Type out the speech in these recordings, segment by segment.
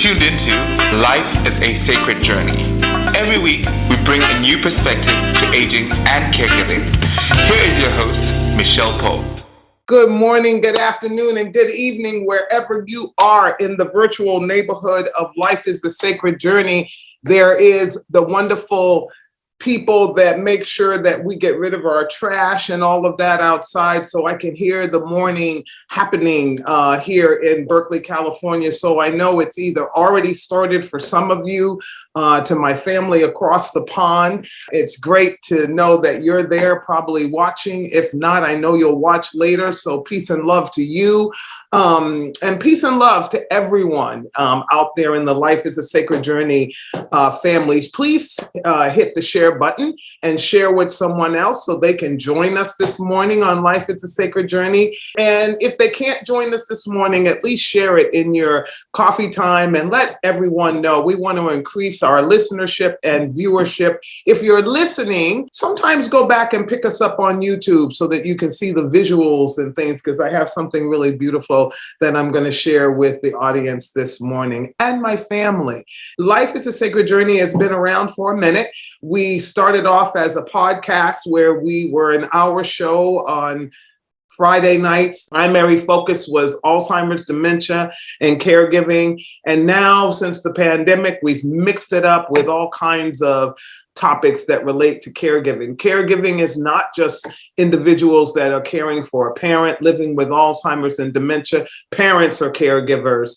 tuned into Life is a Sacred Journey. Every week, we bring a new perspective to aging and caregiving. Here is your host, Micheal Pope. Good morning, good afternoon, and good evening, wherever you are in the virtual neighborhood of Life is a Sacred Journey. There is the wonderful people that make sure that we get rid of our trash and all of that outside, so I can hear the morning happening here in Berkeley, California. So I know it's either already started for some of you, to my family across the pond. It's great to know that you're there probably watching. If not, I know you'll watch later. So peace and love to you. And peace and love to everyone out there in the Life is a Sacred Journey families. Please hit the share button and share with someone else so they can join us this morning on Life is a Sacred Journey. And if they can't join us this morning, at least share it in your coffee time and let everyone know. We want to increase our listenership and viewership. If you're listening, sometimes go back and pick us up on YouTube so that you can see the visuals and things, because I have something really beautiful that I'm going to share with the audience this morning and my family. Life is a Sacred Journey has been around for a minute. We started off as a podcast where we were an hour show on Friday nights. Primary focus was Alzheimer's, dementia, and caregiving. And now, since the pandemic, we've mixed it up with all kinds of topics that relate to caregiving. Caregiving is not just individuals that are caring for a parent living with Alzheimer's and dementia. Parents are caregivers.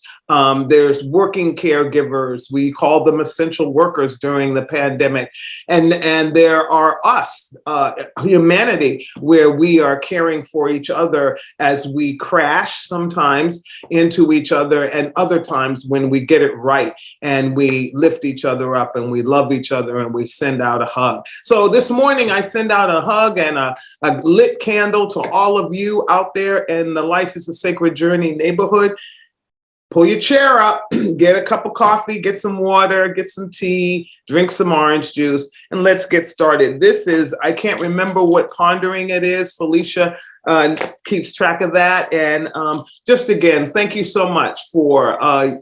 There's working caregivers. We call them essential workers during the pandemic. And there are us, humanity, where we are caring for each other as we crash sometimes into each other, and other times when we get it right and we lift each other up and we love each other and we send out a hug. So this morning I send out a hug and a lit candle to all of you out there in the Life is a Sacred Journey neighborhood. Pull your chair up, get a cup of coffee, get some water, get some tea, drink some orange juice, and let's get started. This is, I can't remember what pondering it is. Felicia keeps track of that. And just again, thank you so much for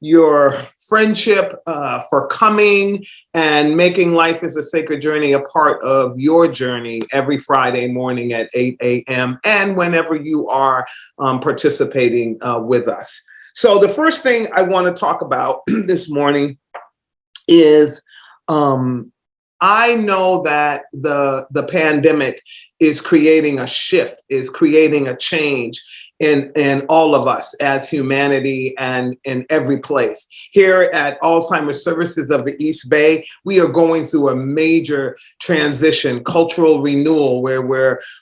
your friendship, for coming and making Life is a Sacred Journey a part of your journey every Friday morning at 8 a.m. and whenever you are participating with us. So the first thing I want to talk about this morning is I know that the pandemic is creating a shift, is creating a change in all of us as humanity and in every place. Here at Alzheimer's Services of the East Bay, we are going through a major transition, cultural renewal, where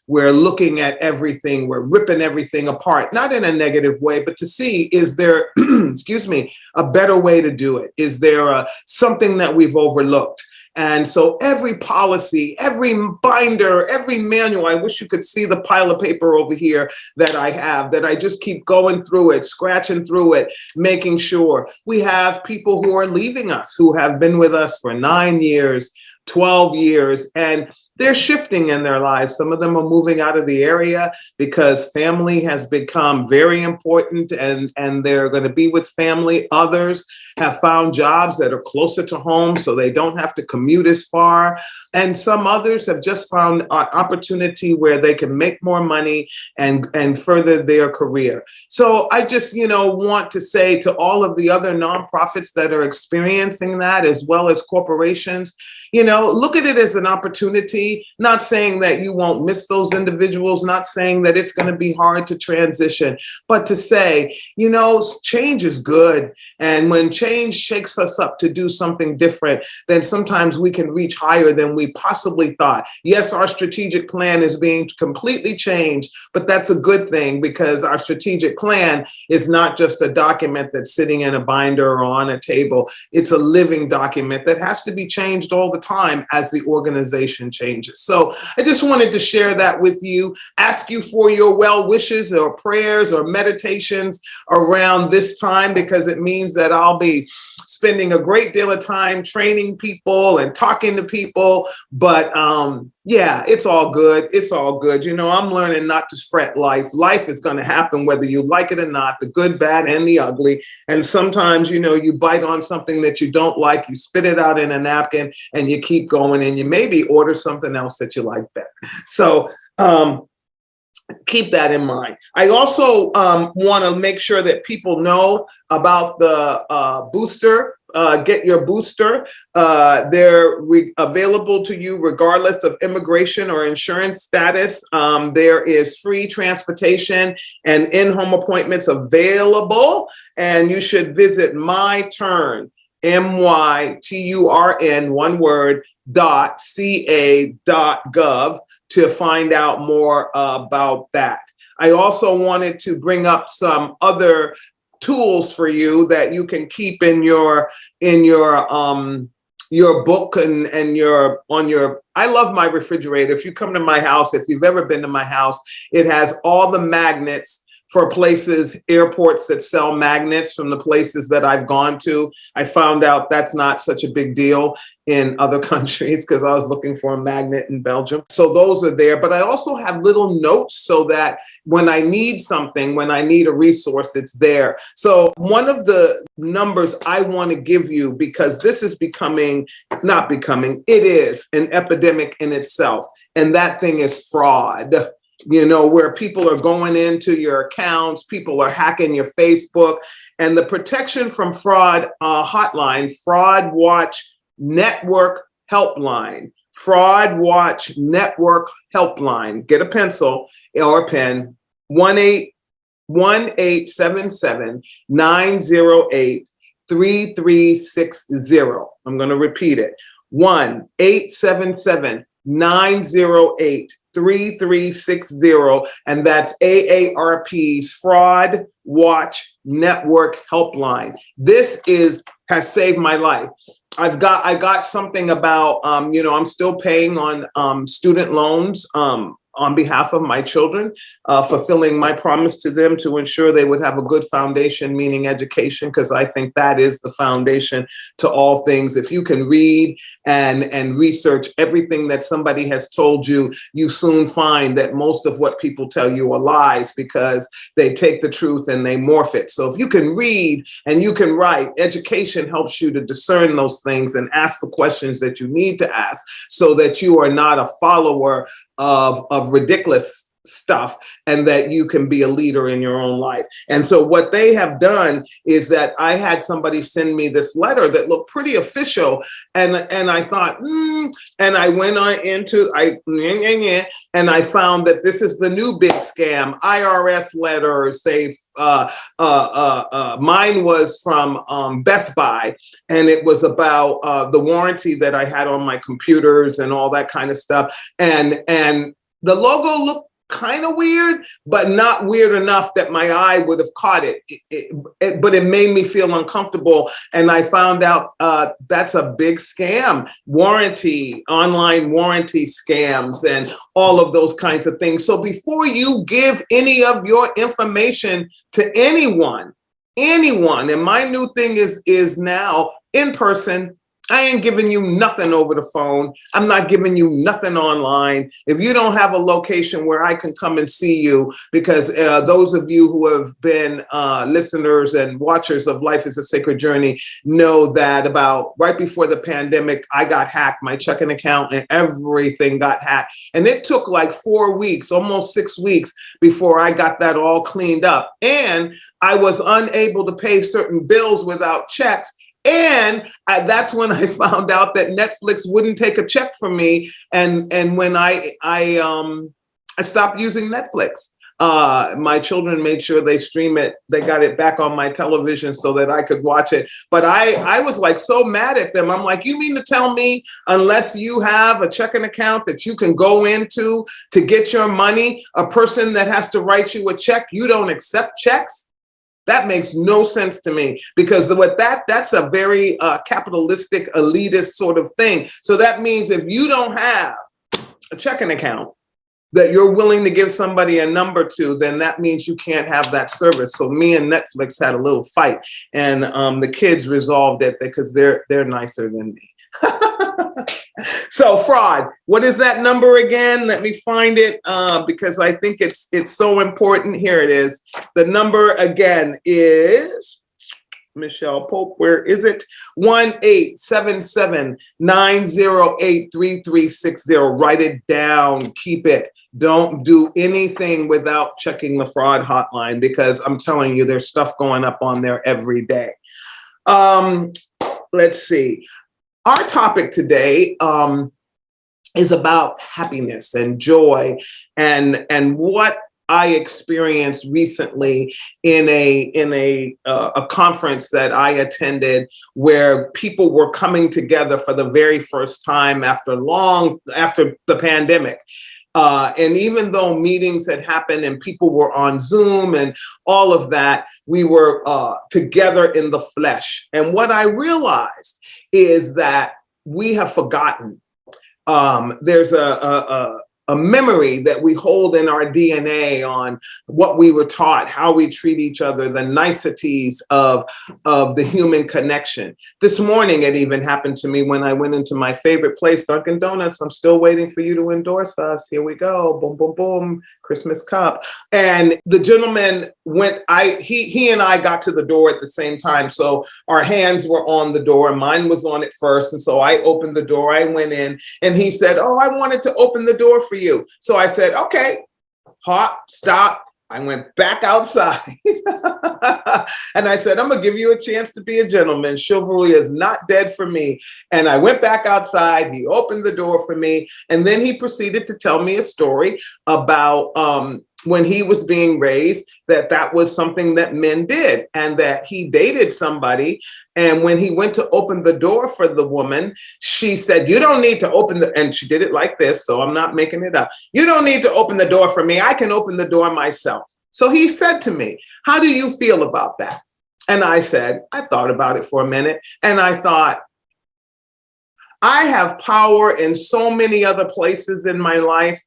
we're looking at everything, we're ripping everything apart, not in a negative way, but to see, is there, excuse me, a better way to do it? Is there something that we've overlooked? And so every policy, every binder, every manual, I wish you could see the pile of paper over here that I have, that I just keep going through it, scratching through it, making sure. We have people who are leaving us, who have been with us for 9 years, 12 years, and they're shifting in their lives. Some of them are moving out of the area because family has become very important and they're going to be with family. Others have found jobs that are closer to home so they don't have to commute as far. And some others have just found an opportunity where they can make more money and further their career. So I just, want to say to all of the other nonprofits that are experiencing that, as well as corporations, look at it as an opportunity. Not saying that you won't miss those individuals, not saying that it's going to be hard to transition, but to say, change is good. And when change shakes us up to do something different, then sometimes we can reach higher than we possibly thought. Yes, our strategic plan is being completely changed, but that's a good thing, because our strategic plan is not just a document that's sitting in a binder or on a table. It's a living document that has to be changed all the time as the organization changes. So I just wanted to share that with you, ask you for your well wishes or prayers or meditations around this time, because it means that I'll be spending a great deal of time training people and talking to people. But Yeah, it's all good. It's all good. I'm learning not to fret life. Life is going to happen whether you like it or not, the good, bad, and the ugly. And sometimes, you bite on something that you don't like, you spit it out in a napkin, and you keep going, and you maybe order something else that you like better. So, keep that in mind. I also want to make sure that people know about the booster. Get your booster. They're available to you regardless of immigration or insurance status. There is free transportation and in-home appointments available. And you should visit MyTurn, MYTURN, one word, .ca.gov to find out more about that. I also wanted to bring up some other tools for you that you can keep in your book and I love my refrigerator. If you come to my house, if you've ever been to my house, it has all the magnets for places, airports that sell magnets from the places that I've gone to. I found out that's not such a big deal in other countries because I was looking for a magnet in Belgium. So those are there. But I also have little notes so that when I need something, when I need a resource, it's there. So one of the numbers I want to give you, because this is it is an epidemic in itself. And that thing is fraud. Where people are going into your accounts, people are hacking your Facebook, and the protection from fraud hotline, Fraud Watch Network Helpline, Fraud Watch Network Helpline. Get a pencil or a pen, 1-877-908-3360. I'm going to repeat it. 1-877-908-3360, and that's AARP's Fraud Watch Network Helpline. This has saved my life. I got something about I'm still paying on student loans on behalf of my children, fulfilling my promise to them to ensure they would have a good foundation, meaning education, because I think that is the foundation to all things. If you can read and research everything that somebody has told you, you soon find that most of what people tell you are lies because they take the truth and they morph it. So if you can read and you can write, education helps you to discern those things and ask the questions that you need to ask so that you are not a follower of ridiculous stuff, and that you can be a leader in your own life. And so what they have done is that I had somebody send me this letter that looked pretty official, and I thought, and I went on into and I found that this is the new big scam. IRS letters. Mine was from Best Buy, and it was about the warranty that I had on my computers and all that kind of stuff. And the logo looked kind of weird, but not weird enough that my eye would have caught it. But it made me feel uncomfortable. And I found out that's a big scam. Online warranty scams, and all of those kinds of things. So before you give any of your information to anyone, and my new thing is now in person. I ain't giving you nothing over the phone. I'm not giving you nothing online. If you don't have a location where I can come and see you, because those of you who have been listeners and watchers of Life is a Sacred Journey know that about right before the pandemic, I got hacked, my checking account and everything got hacked. And it took like 4 weeks, almost 6 weeks before I got that all cleaned up. And I was unable to pay certain bills without checks. And that's when I found out that Netflix wouldn't take a check from me. And when I stopped using Netflix, my children made sure they stream it. They got it back on my television so that I could watch it. But I was like so mad at them. I'm like, you mean to tell me unless you have a checking account that you can go into to get your money, a person that has to write you a check, you don't accept checks? That makes no sense to me, because with that's a very capitalistic, elitist sort of thing. So that means if you don't have a checking account that you're willing to give somebody a number to, then that means you can't have that service. So me and Netflix had a little fight, and the kids resolved it because they're nicer than me. So fraud, what is that number again? Let me find it because I think it's so important. Here it is. The number again is Micheal Pope. Where is it? 1-877-908-3360. Write it down. Keep it. Don't do anything without checking the fraud hotline because I'm telling you, there's stuff going up on there every day. Let's see. Our topic today is about happiness and joy and what I experienced recently in a conference that I attended where people were coming together for the very first time after the pandemic. And even though meetings had happened and people were on Zoom and all of that, we were together in the flesh. And what I realized is that we have forgotten. There's a memory that we hold in our DNA on what we were taught, how we treat each other, the niceties of the human connection. This morning, it even happened to me when I went into my favorite place, Dunkin' Donuts. I'm still waiting for you to endorse us. Here we go. Boom, boom, boom. Christmas cup. And the gentleman went, he and I got to the door at the same time. So our hands were on the door. Mine was on it first. And so I opened the door. I went in and he said, "Oh, I wanted to open the door for you." So I said, "Okay, hop, stop." I went back outside and I said, "I'm going to give you a chance to be a gentleman. Chivalry is not dead for me." And I went back outside. He opened the door for me. And then he proceeded to tell me a story about when he was being raised, that was something that men did and that he dated somebody. And when he went to open the door for the woman, she said, "You don't need to open and she did it like this, so I'm not making it up. "You don't need to open the door for me. I can open the door myself." So he said to me, "How do you feel about that?" And I said, I thought about it for a minute and I thought, I have power in so many other places in my life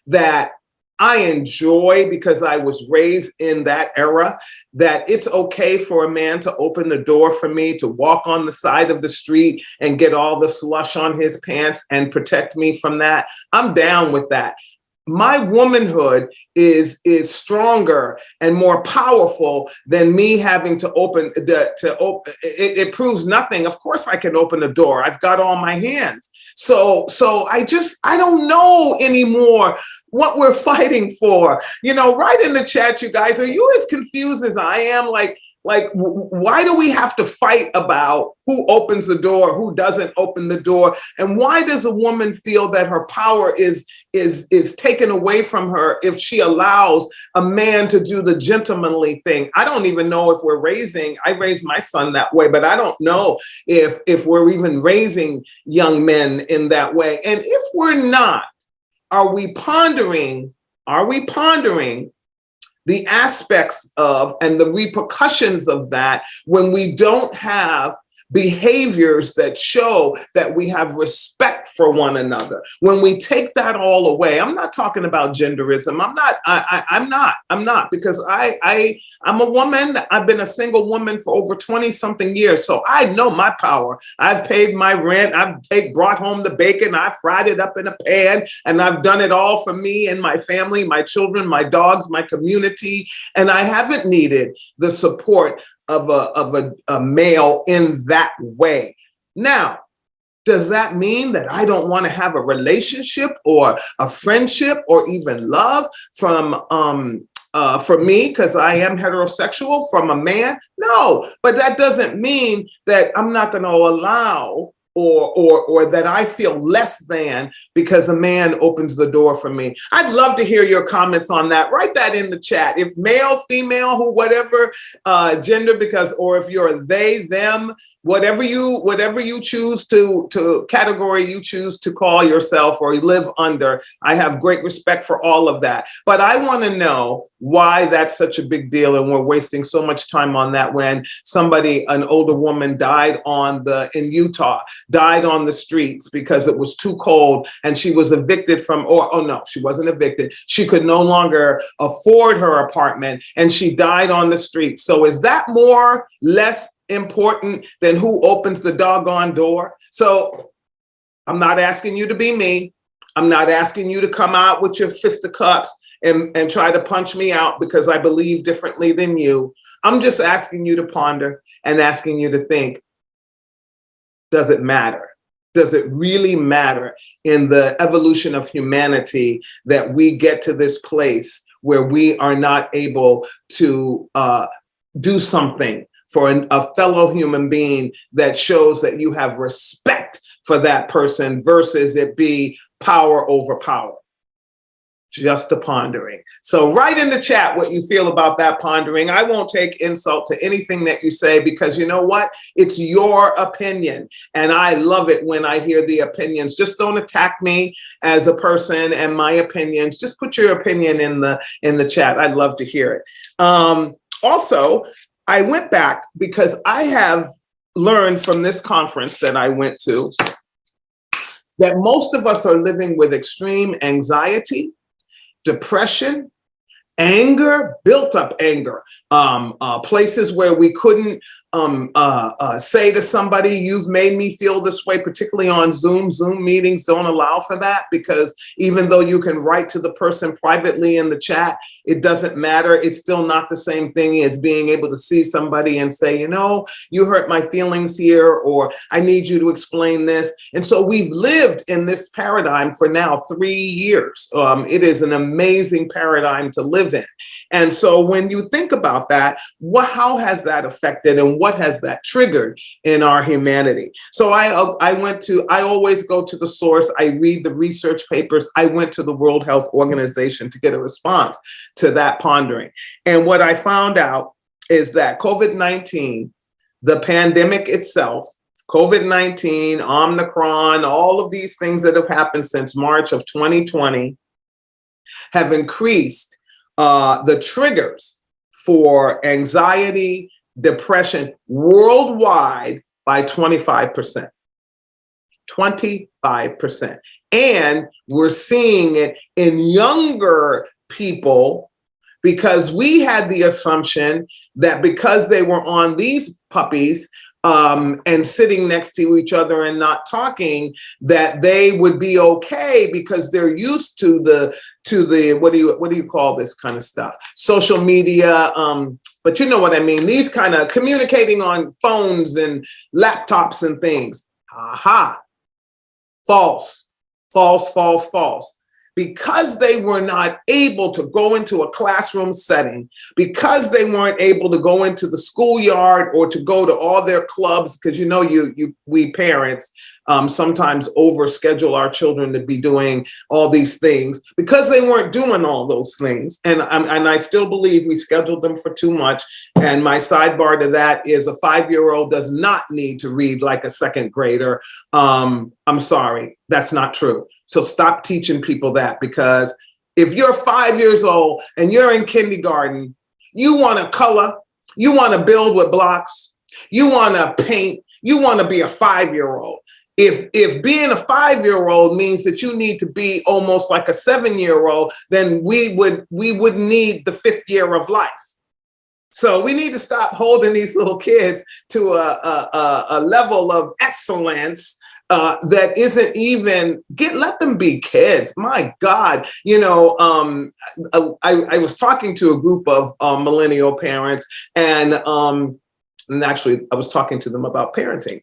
that I enjoy because I was raised in that era, that it's okay for a man to open the door for me, to walk on the side of the street and get all the slush on his pants and protect me from that. I'm down with that. My womanhood is stronger and more powerful than me having to open it proves nothing. Of course I can open the door. I've got all my hands. So I don't know anymore what we're fighting for. Right in the chat, you guys, are you as confused as I am? Like, why do we have to fight about who opens the door, who doesn't open the door? And why does a woman feel that her power is taken away from her if she allows a man to do the gentlemanly thing? I don't even know if I raised my son that way, but I don't know if we're even raising young men in that way. And if we're not, are we pondering the aspects of and the repercussions of that when we don't have behaviors that show that we have respect for one another? When we take that all away, I'm not talking about genderism. I'm not because I'm a woman. I've been a single woman for over 20 something years. So I know my power. I've paid my rent. I've brought home the bacon. I fried it up in a pan and I've done it all for me and my family, my children, my dogs, my community. And I haven't needed the support of a male in that way. Now, does that mean that I don't want to have a relationship or a friendship or even love for me, because I am heterosexual, from a man? No, but that doesn't mean that I'm not going to allow or that I feel less than because a man opens the door for me. I'd love to hear your comments on that. Write that in the chat. If male, female, whatever gender, or if you're they, them, whatever you choose to category you choose to call yourself or live under, I have great respect for all of that. But I want to know why that's such a big deal and we're wasting so much time on that when an older woman died in Utah, died on the streets because it was too cold and she was evicted she wasn't evicted. She could no longer afford her apartment and she died on the street. So is that less important than who opens the doggone door? So I'm not asking you to be me. I'm not asking you to come out with your fist of cups and try to punch me out because I believe differently than you. I'm just asking you to ponder and asking you to think, does it matter? Does it really matter in the evolution of humanity that we get to this place where we are not able to do something for a fellow human being that shows that you have respect for that person versus it be power over power? Just a pondering. So write in the chat what you feel about that pondering. I won't take insult to anything that you say because you know what? It's your opinion. And I love it when I hear the opinions. Just don't attack me as a person and my opinions. Just put your opinion in the chat. I'd love to hear it. Also, I went back because I have learned from this conference that I went to that most of us are living with extreme anxiety, depression, anger, built up anger, places where we couldn't say to somebody, you've made me feel this way, particularly on Zoom. Zoom meetings don't allow for that because even though you can write to the person privately in the chat, it doesn't matter. It's still not the same thing as being able to see somebody and say, you know, you hurt my feelings here, or I need you to explain this. And so we've lived in this paradigm for now 3 years. It is an amazing paradigm to live in. And so when you think about that, how has that affected and what has that triggered in our humanity? So I always go to the source. I read the research papers. I went to the World Health Organization to get a response to that pondering. And what I found out is that COVID-19, the pandemic itself, COVID-19, Omicron, all of these things that have happened since March of 2020 have increased the triggers for anxiety, depression worldwide by 25%. 25%. And we're seeing it in younger people because we had the assumption that because they were on these puppies and sitting next to each other and not talking, that they would be okay because they're used to the what do you call this kind of stuff? Social media, but you know what I mean? These kind of communicating on phones and laptops and things. Aha. False, false, false, false. Because they were not able to go into a classroom setting, because they weren't able to go into the schoolyard or to go to all their clubs, because you know we parents sometimes overschedule our children to be doing all these things, because they weren't doing all those things. And I still believe we scheduled them for too much. And my sidebar to that is a 5-year-old does not need to read like a second grader. I'm sorry, that's not true. So stop teaching people that, because if you're 5 years old and you're in kindergarten, you want to color, you want to build with blocks, you want to paint, you want to be a 5-year-old. If being a 5-year-old means that you need to be almost like a 7-year-old, then we would need the 5th year of life. So we need to stop holding these little kids to a level of excellence that isn't even let them be kids. My God, you know, I was talking to a group of millennial parents, and actually I was talking to them about parenting,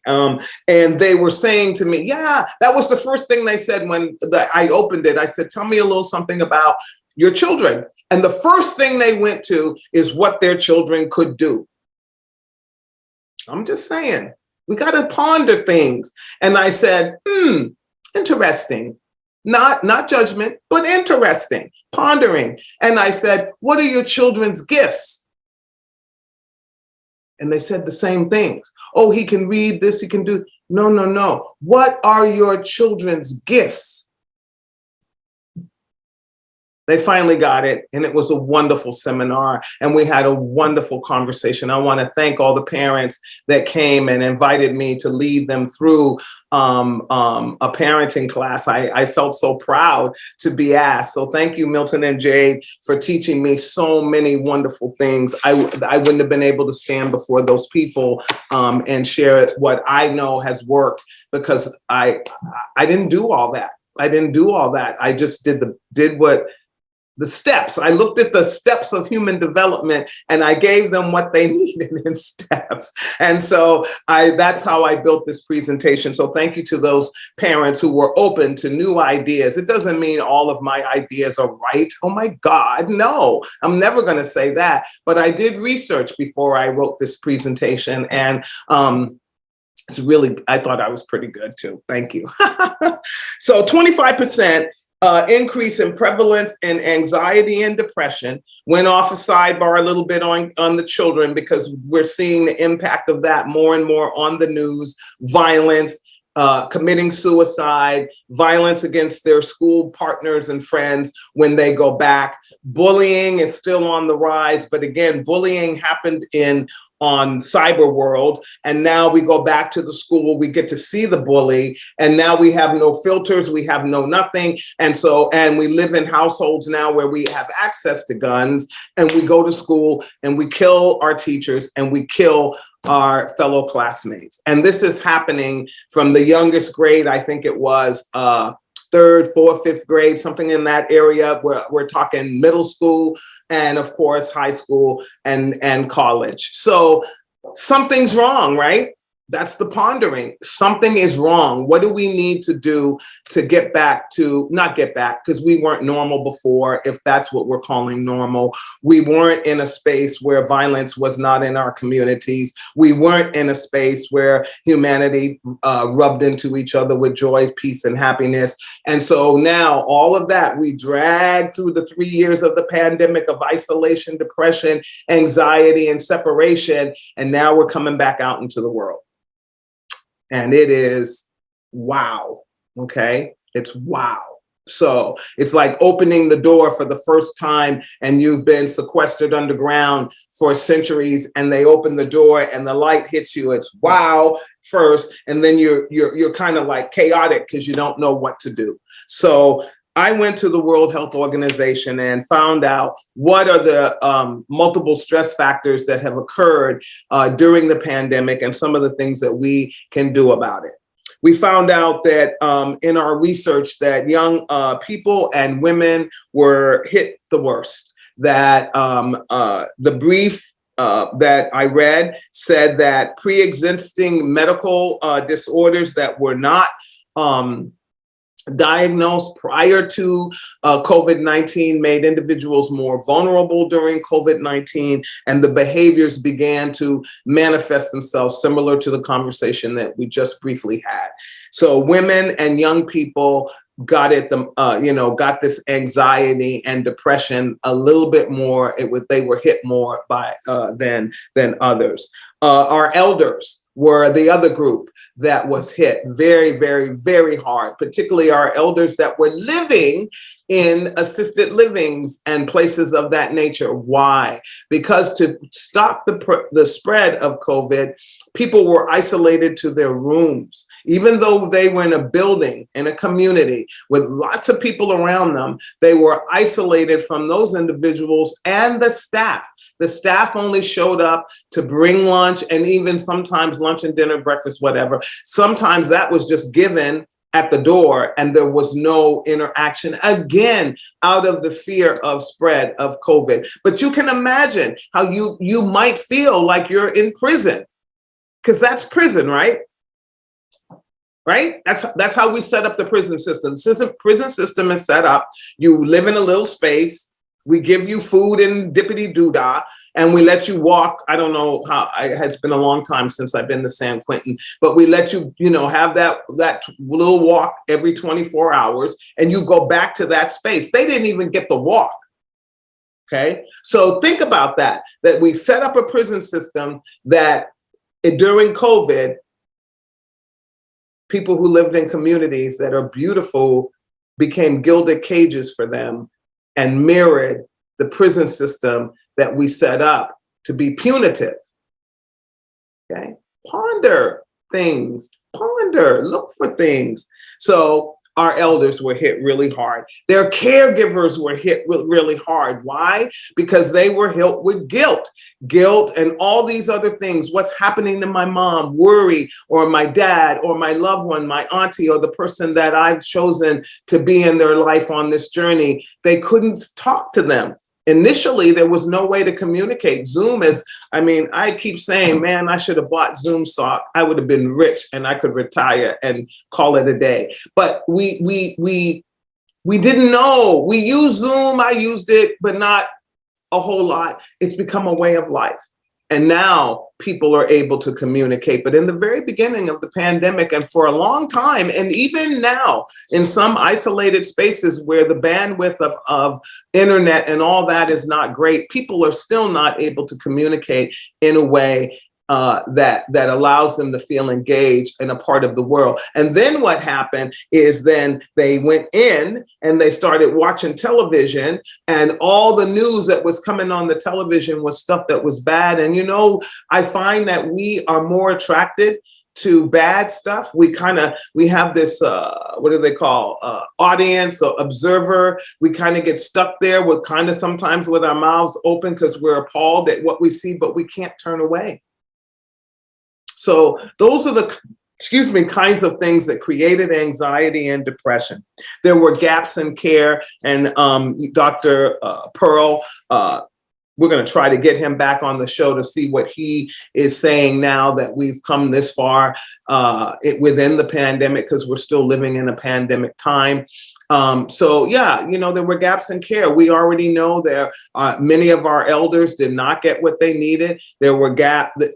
and they were saying to me, yeah, that was the first thing they said when I opened it. I said, tell me a little something about your children. And the first thing they went to is what their children could do. I'm just saying, we got to ponder things. And I said, interesting. Not judgment, but interesting, pondering. And I said, what are your children's gifts? And they said the same things. Oh, he can read this, he can do. No. What are your children's gifts? They finally got it, and it was a wonderful seminar, and we had a wonderful conversation. I want to thank all the parents that came and invited me to lead them through a parenting class. I felt so proud to be asked. So thank you, Milton and Jade, for teaching me so many wonderful things. I wouldn't have been able to stand before those people and share what I know has worked, because I didn't do all that. I didn't do all that. I just did what the steps. I looked at the steps of human development and I gave them what they needed in steps. And so that's how I built this presentation. So thank you to those parents who were open to new ideas. It doesn't mean all of my ideas are right. Oh my God, no, I'm never going to say that. But I did research before I wrote this presentation, and it's really, I thought I was pretty good too. Thank you. So 25% increase in prevalence in anxiety and depression. Went off a sidebar a little bit on the children, because we're seeing the impact of that more and more on the news. Violence, committing suicide, violence against their school partners and friends when they go back. Bullying is still on the rise, but again, bullying happened on cyber world, and now we go back to the school, we get to see the bully, and now we have no filters, we have no nothing. And we live in households now where we have access to guns, and we go to school and we kill our teachers and we kill our fellow classmates. And this is happening from the youngest grade, I think it was third, fourth, fifth grade, something in that area. We're talking middle school, and of course, high school and college. So something's wrong, right? That's the pondering. Something is wrong. What do we need to do to get back to, not get back, because we weren't normal before, if that's what we're calling normal. We weren't in a space where violence was not in our communities. We weren't in a space where humanity rubbed into each other with joy, peace, and happiness. And so now all of that we dragged through the 3 years of the pandemic of isolation, depression, anxiety, and separation. And now we're coming back out into the world. And it is wow. Okay. It's wow. So it's like opening the door for the first time, and you've been sequestered underground for centuries, and they open the door and the light hits you. It's wow first, and then you're kind of like chaotic because you don't know what to do. So I went to the World Health Organization and found out what are the multiple stress factors that have occurred during the pandemic, and some of the things that we can do about it. We found out that in our research that young people and women were hit the worst. That the brief that I read said that pre-existing medical disorders that were not diagnosed prior to COVID-19 made individuals more vulnerable during COVID-19, and the behaviors began to manifest themselves similar to the conversation that we just briefly had. So women and young people got got this anxiety and depression a little bit more. They were hit more by than others. Our elders were the other group that was hit very, very, very hard, particularly our elders that were living in assisted livings and places of that nature. Why? Because to stop the spread of COVID, people were isolated to their rooms. Even though they were in a building, in a community with lots of people around them, they were isolated from those individuals and the staff. The staff only showed up to bring lunch, and even sometimes lunch and dinner, breakfast, whatever. Sometimes that was just given at the door and there was no interaction, again, out of the fear of spread of COVID. But you can imagine how you might feel like you're in prison, because that's prison, right? Right? That's how we set up the prison system. Prison system is set up. You live in a little space. We give you food and dippity-doo-dah, and we let you walk. I don't know how, it's been a long time since I've been to San Quentin, but we let you, have that little walk every 24 hours, and you go back to that space. They didn't even get the walk. Okay. So think about that we set up a prison system that during COVID, people who lived in communities that are beautiful became gilded cages for them and mirrored the prison system that we set up to be punitive. Okay? Ponder things, look for things. So our elders were hit really hard. Their caregivers were hit really hard. Why? Because they were hit with guilt and all these other things. What's happening to my mom? Worry, or my dad, or my loved one, my auntie, or the person that I've chosen to be in their life on this journey. They couldn't talk to them. Initially, there was no way to communicate. Zoom I keep saying, man, I should have bought Zoom stock. I would have been rich and I could retire and call it a day. But we didn't know. We used Zoom. I used it, but not a whole lot. It's become a way of life. And now people are able to communicate. But in the very beginning of the pandemic, and for a long time, and even now, in some isolated spaces where the bandwidth of internet and all that is not great, people are still not able to communicate in a way that allows them to feel engaged and a part of the world. And then what happened is then they went in and they started watching television, and all the news that was coming on the television was stuff that was bad. And, I find that we are more attracted to bad stuff. We have this, what do they call, audience or observer. We kind of get stuck there with sometimes with our mouths open because we're appalled at what we see, but we can't turn away. So those are the, kinds of things that created anxiety and depression. There were gaps in care, and Dr. Pearl, we're going to try to get him back on the show to see what he is saying now that we've come this far within the pandemic, because we're still living in a pandemic time. There were gaps in care. We already know there many of our elders did not get what they needed. There were gaps that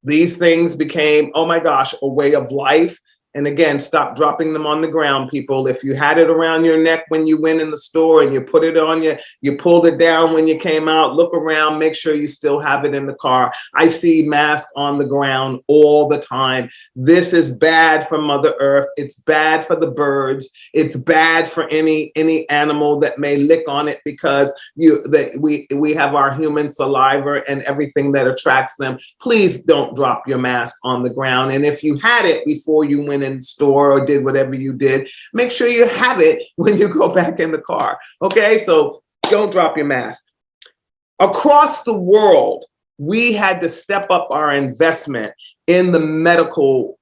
these things became, oh my gosh, a way of life. And again, stop dropping them on the ground, people. If you had it around your neck when you went in the store and you put it on you pulled it down when you came out, look around, make sure you still have it in the car. I see masks on the ground all the time. This is bad for Mother Earth. It's bad for the birds. It's bad for any animal that may lick on it, because we have our human saliva and everything that attracts them. Please don't drop your mask on the ground. And if you had it before you went in the store or did whatever you did, make sure you have it when you go back in the car. Okay, so don't drop your mask. Across the world, we had to step up our investment in the medical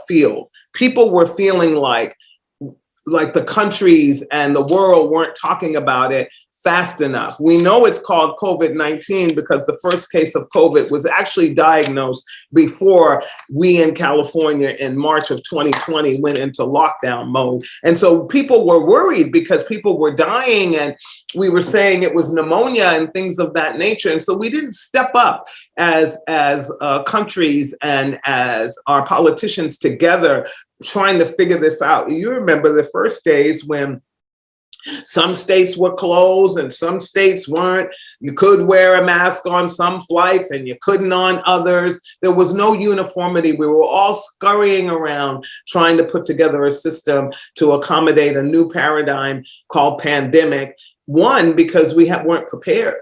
field. People were feeling like the countries and the world weren't talking about it fast enough. We know it's called COVID-19 because the first case of COVID was actually diagnosed before we in California in March of 2020 went into lockdown mode. And so people were worried because people were dying, and we were saying it was pneumonia and things of that nature. And so we didn't step up as countries and as our politicians together trying to figure this out. You remember the first days when some states were closed and some states weren't. You could wear a mask on some flights and you couldn't on others. There was no uniformity. We were all scurrying around trying to put together a system to accommodate a new paradigm called pandemic. One, because we weren't prepared.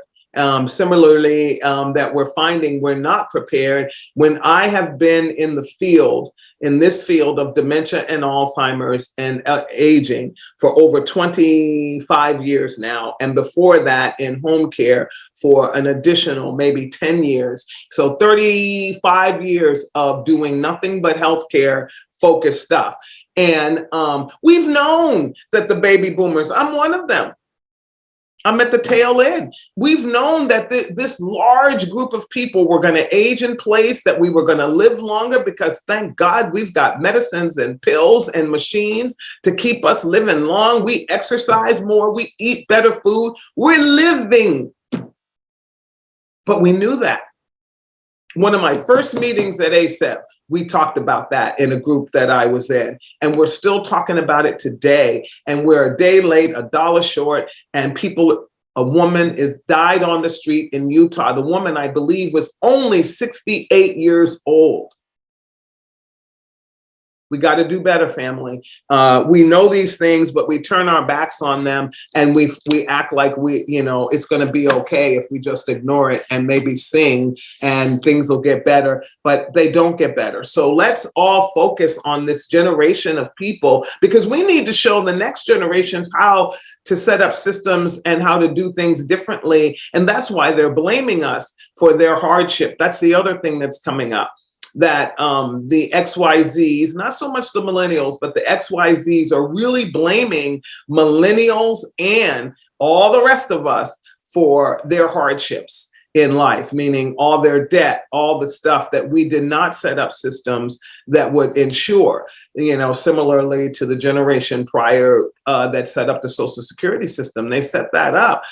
Similarly, that we're finding we're not prepared. When I have been in this field of dementia and Alzheimer's and aging for over 25 years now, and before that in home care for an additional maybe 10 years. So 35 years of doing nothing but healthcare focused stuff. And we've known that the baby boomers, I'm one of them, I'm at the tail end. We've known that this large group of people were going to age in place, that we were going to live longer, because thank God we've got medicines and pills and machines to keep us living long. We exercise more. We eat better food. We're living. But we knew that. One of my first meetings at ACEP, we talked about that in a group that I was in, and we're still talking about it today. And we're a day late, $1 short, and a woman died on the street in Utah. The woman, I believe, was only 68 years old. We got to do better, family. We know these things, but we turn our backs on them, and we act like it's going to be okay if we just ignore it and maybe sing and things will get better, but they don't get better. So let's all focus on this generation of people, because we need to show the next generations how to set up systems and how to do things differently. And that's why they're blaming us for their hardship. That's the other thing that's coming up, that the XYZs, not so much the millennials, but the XYZs are really blaming millennials and all the rest of us for their hardships in life, meaning all their debt, all the stuff that we did not set up systems that would ensure, similarly to the generation prior that set up the Social Security system. They set that up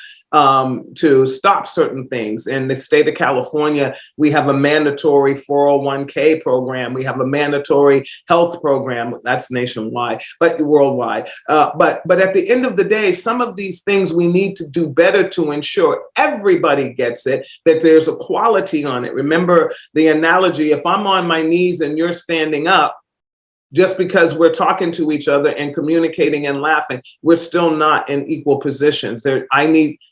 to stop certain things. In the state of California, we have a mandatory 401k program. We have a mandatory health program. That's nationwide, but worldwide. But at the end of the day, some of these things we need to do better to ensure everybody gets it, that there's a quality on it. Remember the analogy, if I'm on my knees and you're standing up, just because we're talking to each other and communicating and laughing, we're still not in equal positions.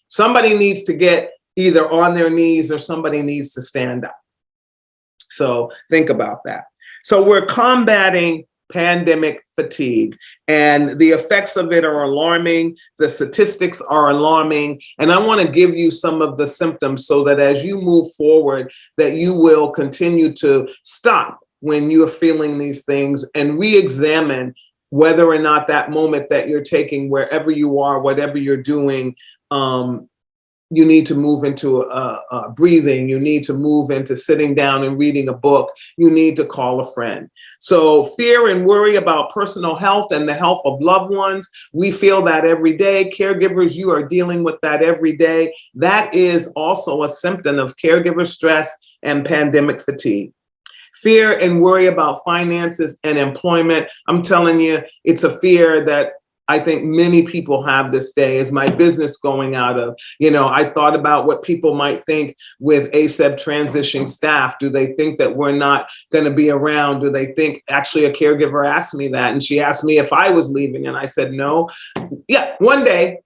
Somebody needs to get either on their knees or somebody needs to stand up. So think about that. So we're combating pandemic fatigue, and the effects of it are alarming. The statistics are alarming. And I want to give you some of the symptoms so that as you move forward, that you will continue to stop when you're feeling these things and re-examine whether or not that moment that you're taking, wherever you are, whatever you're doing, you need to move into breathing. You need to move into sitting down and reading a book. You need to call a friend. So fear and worry about personal health and the health of loved ones. We feel that every day. Caregivers, you are dealing with that every day. That is also a symptom of caregiver stress and pandemic fatigue. Fear and worry about finances and employment. I'm telling you, it's a fear that I think many people have this day. Is my business going out of? I thought about what people might think with ASEP transitioning staff. Do they think that we're not going to be around? Do they think, actually a caregiver asked me that, and she asked me if I was leaving, and I said no. Yeah, one day.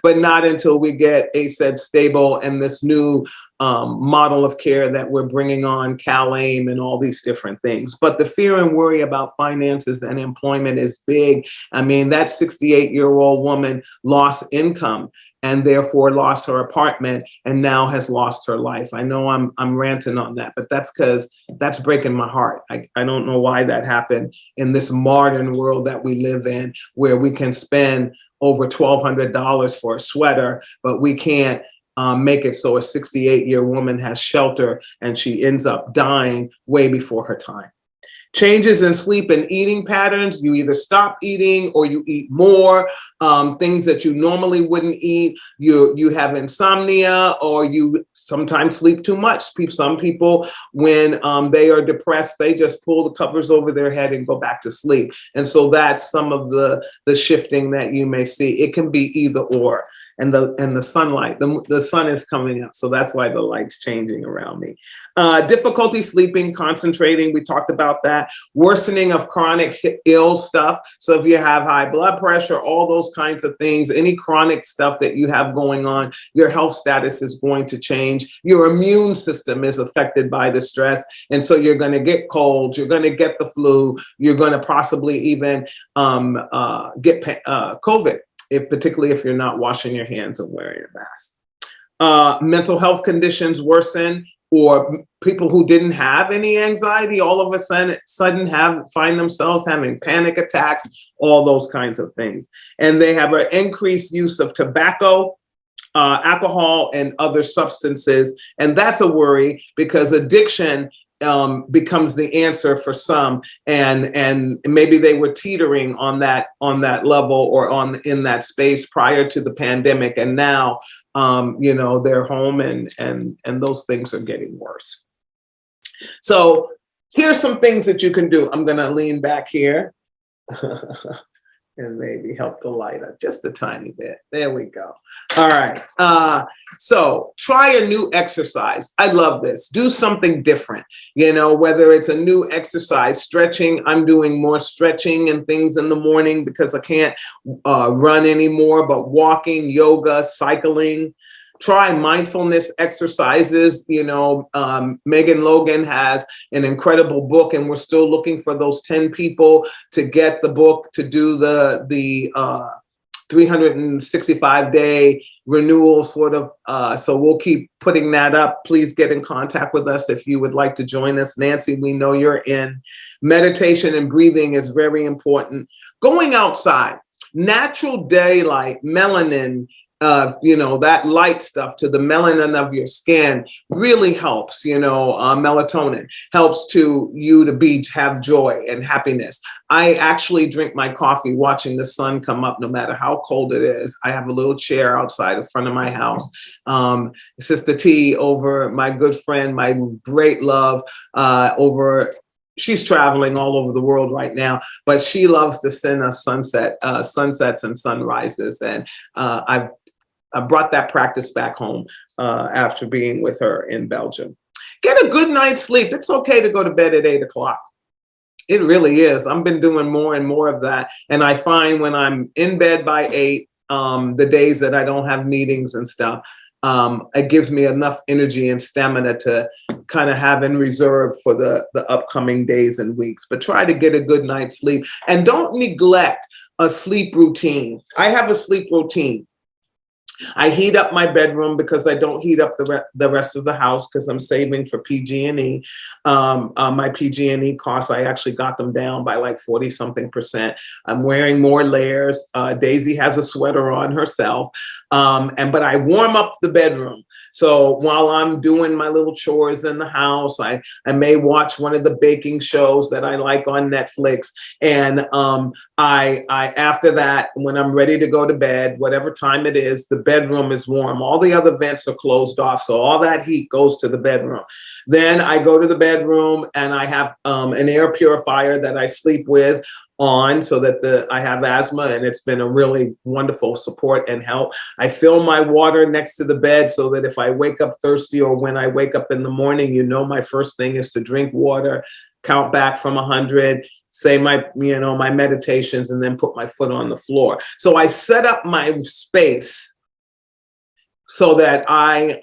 But not until we get ASEP stable and this new model of care that we're bringing on, CalAIM and all these different things. But the fear and worry about finances and employment is big. I mean, that 68-year-old woman lost income and therefore lost her apartment and now has lost her life. I know I'm ranting on that, but that's because that's breaking my heart. I don't know why that happened in this modern world that we live in, where we can spend over $1,200 for a sweater, but we can't make it so a 68-year woman has shelter and she ends up dying way before her time. Changes in sleep and eating patterns. You either stop eating or you eat more, things that you normally wouldn't eat. You have insomnia, or you sometimes sleep too much. Some people, when they are depressed, they just pull the covers over their head and go back to sleep. And so that's some of the shifting that you may see. It can be either or. And the sunlight, the sun is coming up. So that's why the light's changing around me. Difficulty sleeping, concentrating. We talked about that. Worsening of chronic ill stuff. So if you have high blood pressure, all those kinds of things, any chronic stuff that you have going on, your health status is going to change. Your immune system is affected by the stress. And so you're going to get colds. You're going to get the flu. You're going to possibly even get COVID. Particularly if you're not washing your hands and wearing a mask. Mental health conditions worsen, or people who didn't have any anxiety all of a sudden find themselves having panic attacks, all those kinds of things. And they have an increased use of tobacco, alcohol, and other substances. And that's a worry, because addiction becomes the answer for some, and maybe they were teetering on that level or in that space prior to the pandemic, and now they're home and those things are getting worse. So here's some things that you can do. I'm going to lean back here. And maybe help the light up just a tiny bit. There we go. All right. So try a new exercise. I love this. Do something different. Whether it's a new exercise, stretching. I'm doing more stretching and things in the morning because I can't run anymore, but walking, yoga, cycling. Try mindfulness exercises. Megan Logan has an incredible book, and we're still looking for those 10 people to get the book to do the 365-day renewal sort of. So we'll keep putting that up. Please get in contact with us if you would like to join us. Nancy, we know you're in. Meditation and breathing is very important. Going outside, natural daylight, melanin, that light stuff to the melanin of your skin really helps. Melatonin helps you to have joy and happiness. I actually drink my coffee watching the sun come up, no matter how cold it is. I have a little chair outside in front of my house. Sister T, over my good friend, my great love, she's traveling all over the world right now, but she loves to send us sunsets and sunrises. And I brought that practice back home after being with her in Belgium. Get a good night's sleep. It's okay to go to bed at 8 o'clock. It really is. I've been doing more and more of that. And I find when I'm in bed by 8, the days that I don't have meetings and stuff, it gives me enough energy and stamina to kind of have in reserve for the upcoming days and weeks. But try to get a good night's sleep and don't neglect a sleep routine. I have a sleep routine. I heat up my bedroom because I don't heat up the rest of the house because I'm saving for PG&E. My PG&E costs, I actually got them down by like 40-something%. I'm wearing more layers. Daisy has a sweater on herself. But I warm up the bedroom. So while I'm doing my little chores in the house, I may watch one of the baking shows that I like on Netflix. And I after that, when I'm ready to go to bed, whatever time it is, the bedroom is warm. All the other vents are closed off. So all that heat goes to the bedroom. Then I go to the bedroom and I have an air purifier that I sleep with on so that I have asthma, and it's been a really wonderful support and help. I fill my water next to the bed so that if I wake up thirsty or when I wake up in the morning, my first thing is to drink water, count back from 100, say my meditations, and then put my foot on the floor. So I set up my space so that I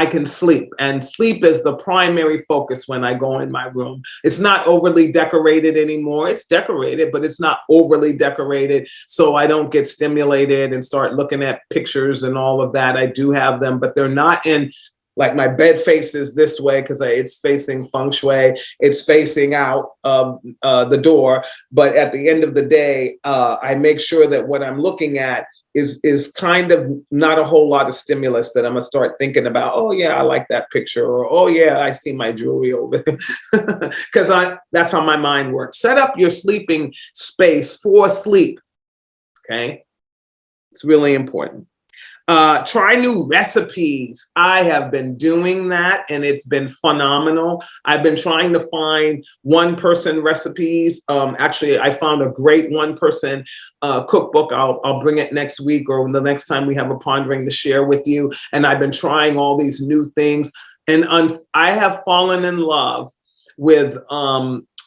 can sleep, and sleep is the primary focus when I go in my room. It's not overly decorated anymore. It's decorated, but it's not overly decorated. So I don't get stimulated and start looking at pictures and all of that. I do have them, but they're not in, like my bed faces this way because it's facing feng shui. It's facing out the door. But at the end of the day, I make sure that what I'm looking at is kind of not a whole lot of stimulus that I'm gonna start thinking about. Oh yeah, I like that picture, or oh yeah, I see my jewelry over there, because that's how my mind works. Set up your sleeping space for sleep. Okay, it's really important. Try new recipes. I have been doing that and it's been phenomenal. I've been trying to find one-person recipes. Actually, I found a great one-person cookbook. I'll bring it next week or the next time we have a Pondering to share with you. And I've been trying all these new things. And I have fallen in love with,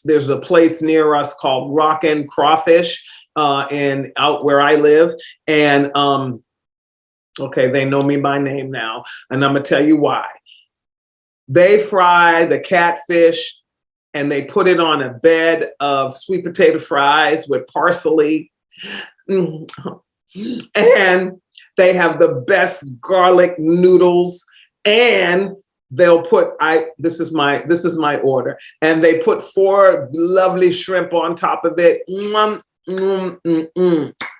there's a place near us called Rockin' Crawfish and out where I live. And okay, they know me by name now, and I'm gonna tell you why. They fry the catfish and they put it on a bed of sweet potato fries with parsley. And they have the best garlic noodles, and they'll put, this is my order, and they put 4 lovely shrimp on top of it.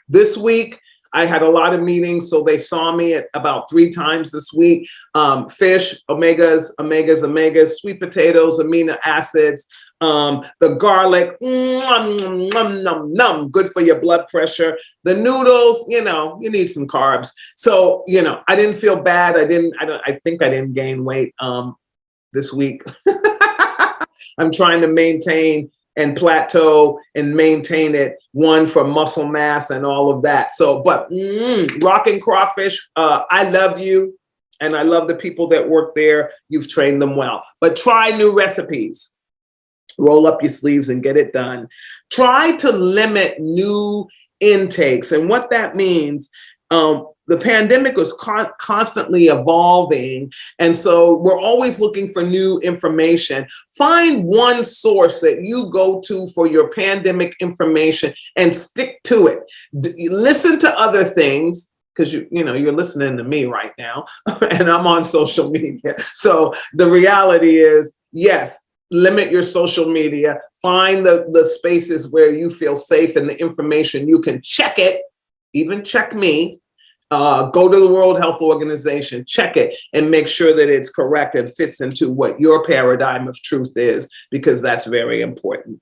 This week, I had a lot of meetings, so they saw me at about 3 times this week. Fish, omegas, sweet potatoes, amino acids, the garlic, good for your blood pressure. The noodles, you need some carbs. So, I didn't feel bad. I think I didn't gain weight this week. I'm trying to maintain and plateau and maintain it, one for muscle mass and all of that. So, but Rockin' Crawfish, I love you. And I love the people that work there. You've trained them well. But try new recipes. Roll up your sleeves and get it done. Try to limit new intakes. And what that means, the pandemic was constantly evolving. And so we're always looking for new information. Find one source that you go to for your pandemic information and stick to it. Listen to other things, because you're listening to me right now and I'm on social media. So the reality is, yes, limit your social media, find the spaces where you feel safe and the information, you can check it, even check me, go to the World Health Organization, check it and make sure that it's correct and fits into what your paradigm of truth is, because that's very important.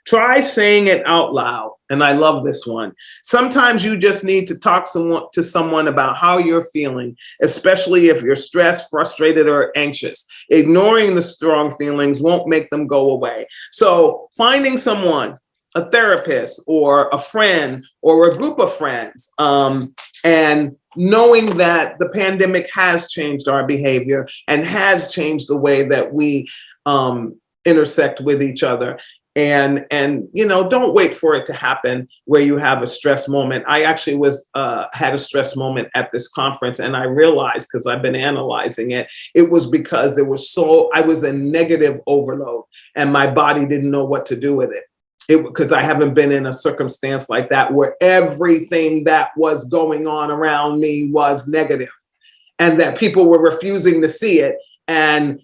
Try saying it out loud. And I love this one. Sometimes you just need to talk to someone about how you're feeling, especially if you're stressed, frustrated, or anxious. Ignoring the strong feelings won't make them go away. So finding someone, a therapist or a friend or a group of friends, and knowing that the pandemic has changed our behavior and has changed the way that we intersect with each other. And don't wait for it to happen where you have a stress moment. I actually had a stress moment at this conference, and I realized, because I've been analyzing it, it was because I was in negative overload and my body didn't know what to do with it. Because I haven't been in a circumstance like that where everything that was going on around me was negative, and that people were refusing to see it and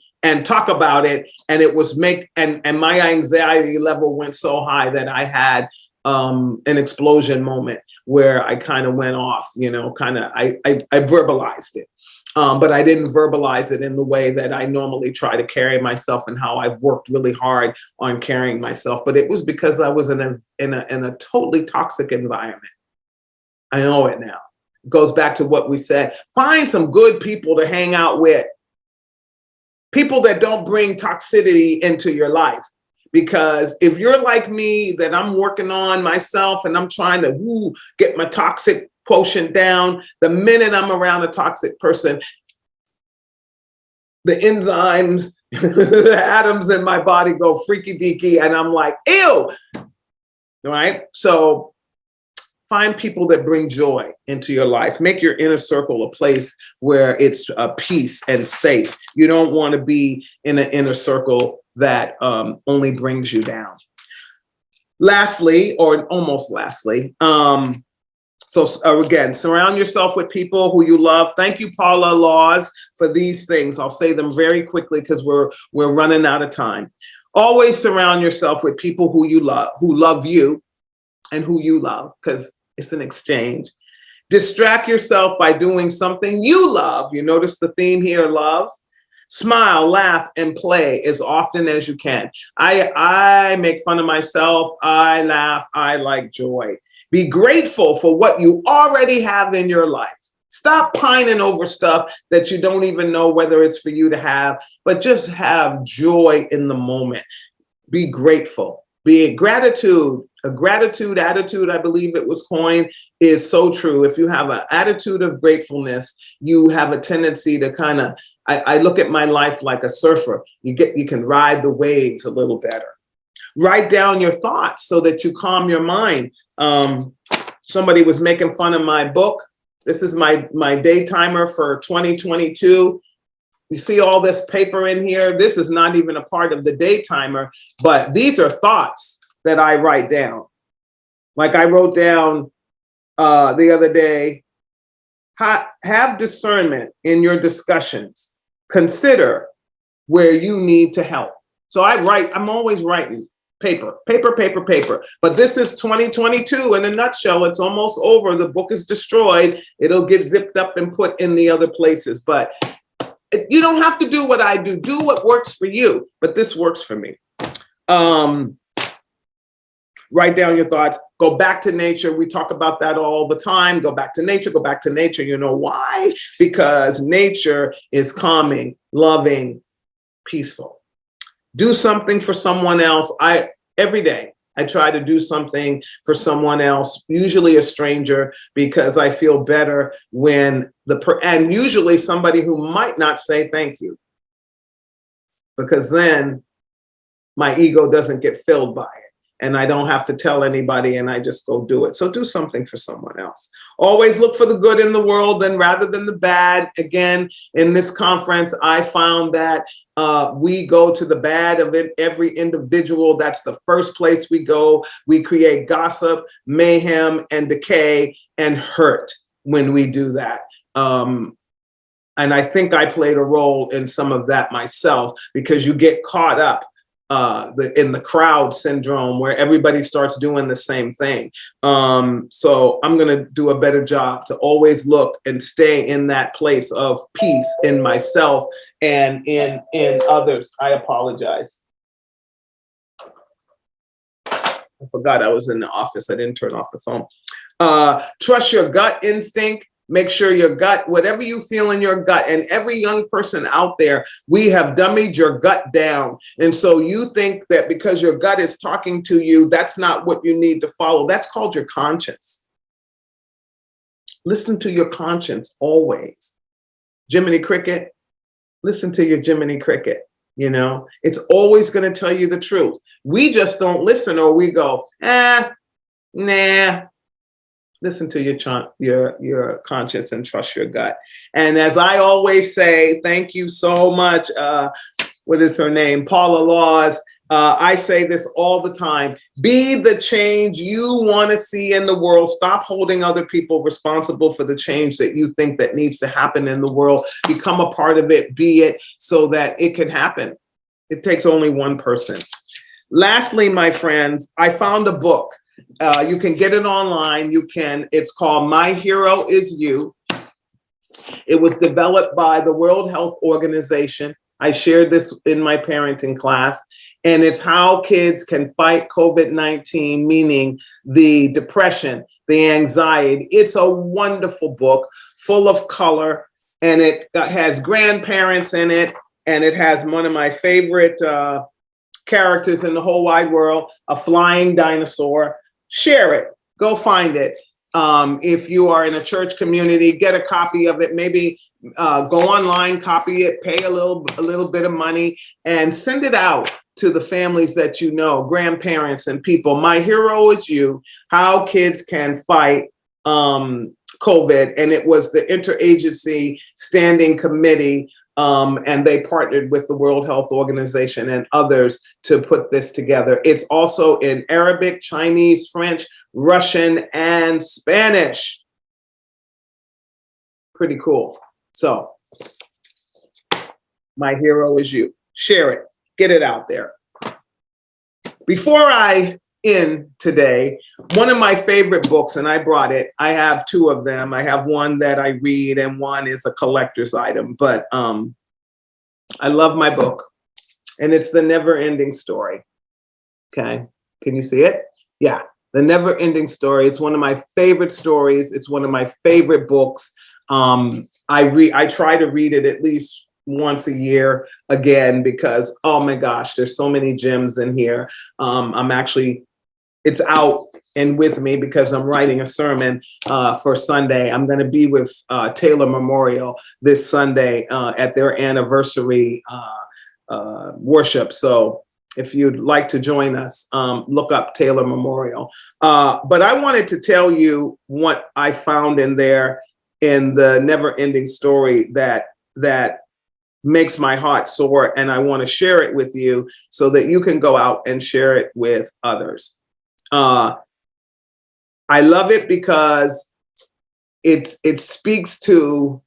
talk about it. And it was and my anxiety level went so high that I had an explosion moment where I kind of went off, I verbalized it. But I didn't verbalize it in the way that I normally try to carry myself and how I've worked really hard on carrying myself. But it was because I was in a totally toxic environment. I know it now. It goes back to what we said. Find some good people to hang out with. People that don't bring toxicity into your life. Because if you're like me, that I'm working on myself and I'm trying to get my toxic quotient down, the minute I'm around a toxic person, the enzymes, the atoms in my body go freaky deaky, and I'm like, ew. Right? So find people that bring joy into your life. Make your inner circle a place where it's peace and safe. You don't want to be in an inner circle that only brings you down. Lastly, or almost lastly, so again, surround yourself with people who you love. Thank you, Paula Laws, for these things. I'll say them very quickly because we're running out of time. Always surround yourself with people who you love, who love you, and who you love, because it's an exchange. Distract yourself by doing something you love. You notice the theme here, love. Smile, laugh, and play as often as you can. I make fun of myself. I laugh. I like joy. Be grateful for what you already have in your life. Stop pining over stuff that you don't even know whether it's for you to have, but just have joy in the moment. Be grateful. Be gratitude. A gratitude attitude, I believe it was coined, is so true. If you have an attitude of gratefulness, you have a tendency to kind of, I look at my life like a surfer. You can ride the waves a little better. Write down your thoughts so that you calm your mind. Somebody was making fun of my book. This is my day timer for 2022. You see all this paper in here. This is not even a part of the day timer, but these are thoughts that I write down. Like I wrote down the other day, have discernment in your discussions. Consider where you need to help. So I'm always writing paper. But this is 2022 in a nutshell. It's almost over. The book is destroyed. It'll get zipped up and put in the other places. But you don't have to do what I do. Do what works for you. But this works for me. Write down your thoughts. Go back to nature. We talk about that all the time. Go back to nature. Go back to nature. You know why? Because nature is calming, loving, peaceful. Do something for someone else. every day. I try to do something for someone else, usually a stranger, because I feel better when and usually somebody who might not say thank you, because then my ego doesn't get filled by it and I don't have to tell anybody and I just go do it. So do something for someone else. Always look for the good in the world and rather than the bad. Again, in this conference, I found that we go to the bad of every individual. That's the first place we go. We create gossip, mayhem, and decay and hurt when we do that. And I think I played a role in some of that myself, because you get caught up in the crowd syndrome where everybody starts doing the same thing. So I'm going to do a better job to always look and stay in that place of peace in myself and in others. I apologize. I forgot I was in the office. I didn't turn off the phone. Trust your gut instinct. Make sure your gut, whatever you feel in your gut, and every young person out there, we have dummied your gut down. And so you think that because your gut is talking to you, that's not what you need to follow. That's called your conscience. Listen to your conscience always. Jiminy Cricket, listen to your Jiminy Cricket. You know, it's always going to tell you the truth. We just don't listen, or we go, nah. Listen to your conscience and trust your gut. And as I always say, thank you so much. What is her name? Paula Laws. I say this all the time. Be the change you want to see in the world. Stop holding other people responsible for the change that you think that needs to happen in the world. Become a part of it, be it, so that it can happen. It takes only one person. Lastly, my friends, I found a book. You can get it online. It's called My Hero Is You. It was developed by the World Health Organization. I shared this in my parenting class, and it's how kids can fight COVID-19, meaning the depression, the anxiety. It's a wonderful book full of color, and it has grandparents in it, and it has one of my favorite characters in the whole wide world, a flying dinosaur. Share it. Go find it. If you are in a church community, get a copy of it. Maybe go online, copy it, pay a little bit of money, and send it out to the families that you know, grandparents and people. My Hero Is You, how kids can fight COVID. And it was the interagency standing committee, and they partnered with the World Health Organization and others to put this together. It's also in Arabic, Chinese, French, Russian, and Spanish. Pretty cool. So, My Hero Is You. Share it. Get it out there. Before I end today, one of my favorite books, and I brought it, I have two of them. I have one that I read and one is a collector's item, but I love my book, and it's The Never Ending Story. Okay, can you see it? Yeah, The Never Ending Story. It's one of my favorite stories. It's one of my favorite books. I try to read it at least once a year again, because, oh my gosh, there's so many gems in here. It's out and with me because I'm writing a sermon for Sunday. I'm going to be with Taylor Memorial this Sunday at their anniversary worship. So if you'd like to join us, look up Taylor Memorial. But I wanted to tell you what I found in there in The Never Ending Story that makes my heart soar, and I want to share it with you so that you can go out and share it with others. I love it because it speaks to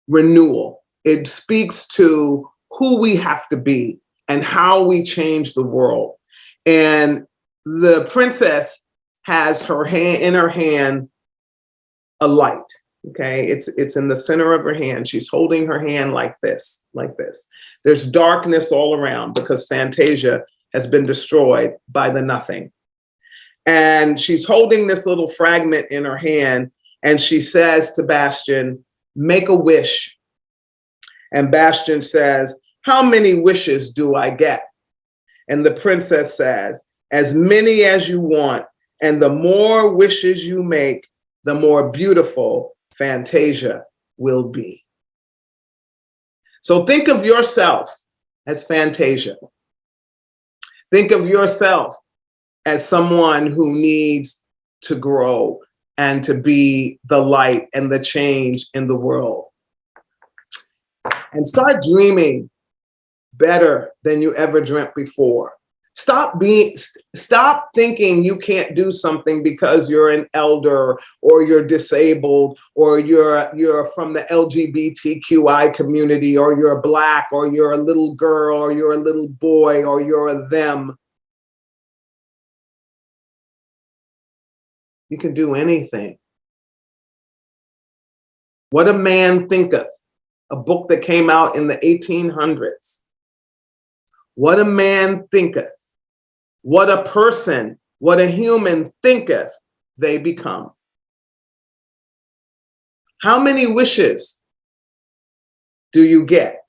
renewal. It speaks to who we have to be and how we change the world. And the princess has in her hand a light. Okay, it's in the center of her hand. She's holding her hand like this, like this. There's darkness all around because Fantasia has been destroyed by the nothing. And she's holding this little fragment in her hand, and she says to Bastian, "Make a wish." And Bastian says, "How many wishes do I get?" And the princess says, as many as you want, and the more wishes you make, the more beautiful Fantasia will be. So think of yourself as Fantasia. Think of yourself as someone who needs to grow and to be the light and the change in the world. And start dreaming better than you ever dreamt before. Stop thinking you can't do something because you're an elder or you're disabled or you're from the LGBTQI community or you're Black or you're a little girl or you're a little boy or you're a them. You can do anything. What a Man Thinketh, a book that came out in the 1800s. What a man thinketh, what a person, what a human thinketh, they become. How many wishes do you get?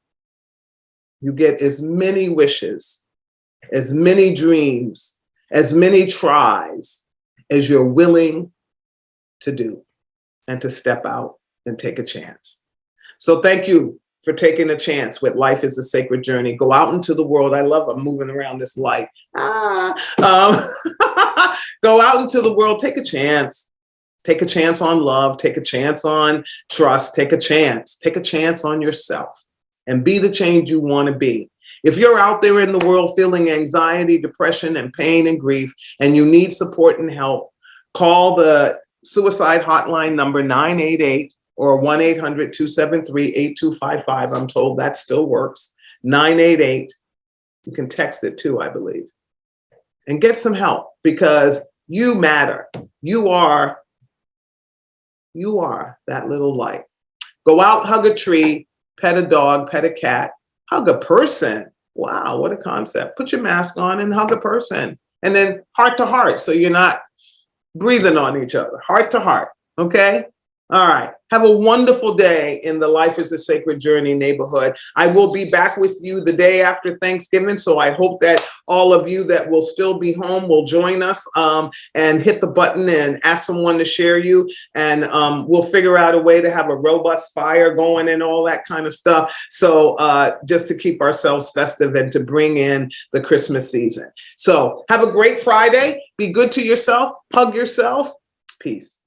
You get as many wishes, as many dreams, as many tries as you're willing to do and to step out and take a chance. So thank you for taking a chance with Life is a Sacred Journey. Go out into the world. I love moving around this light. Go out into the world. Take a chance. Take a chance on love. Take a chance on trust. Take a chance. Take a chance on yourself and be the change you want to be. If you're out there in the world feeling anxiety, depression, and pain and grief, and you need support and help, call the suicide hotline number 988 or 1-800-273-8255. I'm told that still works. 988. You can text it too, I believe. And get some help because you matter. You are that little light. Go out, hug a tree, pet a dog, pet a cat, hug a person. Wow, what a concept. Put your mask on and hug a person. And then heart to heart, so you're not breathing on each other. Heart to heart, okay? All right. Have a wonderful day in the Life is a Sacred Journey neighborhood. I will be back with you the day after Thanksgiving. So I hope that all of you that will still be home will join us and hit the button and ask someone to share you. And we'll figure out a way to have a robust fire going and all that kind of stuff. So just to keep ourselves festive and to bring in the Christmas season. So have a great Friday. Be good to yourself. Hug yourself. Peace.